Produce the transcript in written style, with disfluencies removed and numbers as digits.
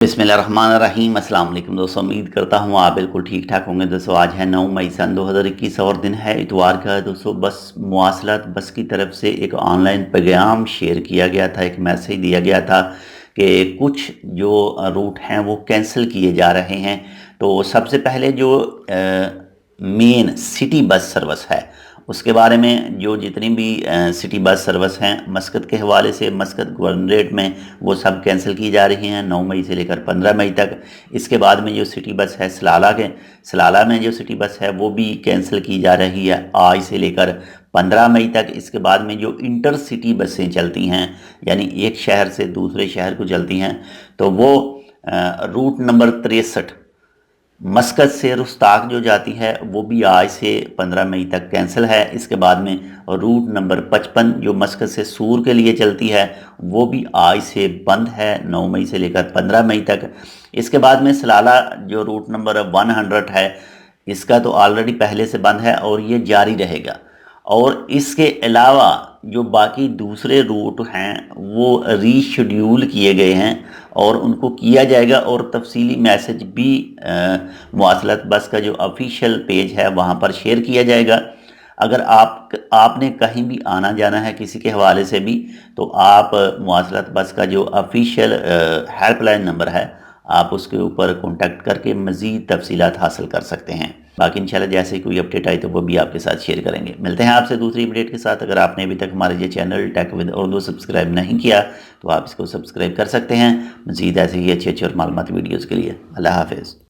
बिस्मिल्लाहिर्रहमानिर्रहीम। अस्सलाम वालेकुम दोस्तों, उम्मीद करता हूँ आप बिल्कुल ठीक ठाक होंगे। दोस्तों आज है 9 मई सन 2021 और दिन है इतवार का। दोस्तों बस मवासलात बस की तरफ से एक ऑनलाइन पैगाम शेयर किया गया था, एक मैसेज दिया गया था कि कुछ जो रूट हैं वो कैंसिल किए जा रहे हैं। तो सबसे पहले जो मेन सिटी बस सर्विस है उसके बारे में, जो जितनी भी सिटी बस सर्विस हैं मस्कत के हवाले से, मस्कत गवर्नरेट में वो सब कैंसिल की जा रही हैं 9 मई से लेकर 15 मई तक। इसके बाद में जो सिटी बस है सलाला में जो सिटी बस है वो भी कैंसिल की जा रही है आज से लेकर 15 मई तक। इसके बाद में जो इंटर सिटी बसें चलती हैं, यानी एक शहर से दूसरे शहर को चलती हैं, तो वो रूट नंबर 63 मस्कत से रुस्ताक जो जाती है वो भी आज से 15 मई तक कैंसिल है। इसके बाद में रूट नंबर 55 जो मस्कत से सूर के लिए चलती है वो भी आज से बंद है 9 मई से लेकर 15 मई तक। इसके बाद में सलाला जो रूट नंबर 100 है इसका तो ऑलरेडी पहले से बंद है और ये जारी रहेगा। और इसके अलावा जो बाकी दूसरे रूट हैं वो रीशेड्यूल किए गए हैं और उनको किया जाएगा, और तफसीली मैसेज भी मवासलात बस का जो ऑफिशियल पेज है वहाँ पर शेयर किया जाएगा। अगर आपने कहीं भी आना जाना है किसी के हवाले से भी, तो आप मवासलात बस का जो ऑफिशियल हेल्पलाइन नंबर है आप उसके ऊपर कॉन्टैक्ट करके मज़ीद तफसीलात हासिल कर सकते हैं। बाकी इंशाल्लाह जैसे ही कोई अपडेट आई तो वो भी आपके साथ शेयर करेंगे। मिलते हैं आपसे दूसरी अपडेट के साथ। अगर आपने अभी तक हमारे ये channel Tech with Urdu subscribe नहीं किया तो आप इसको सब्सक्राइब कर सकते हैं मज़ीद ऐसे ही अच्छे और मालूमाती वीडियोज़ के लिए। अल्लाह हाफिज़।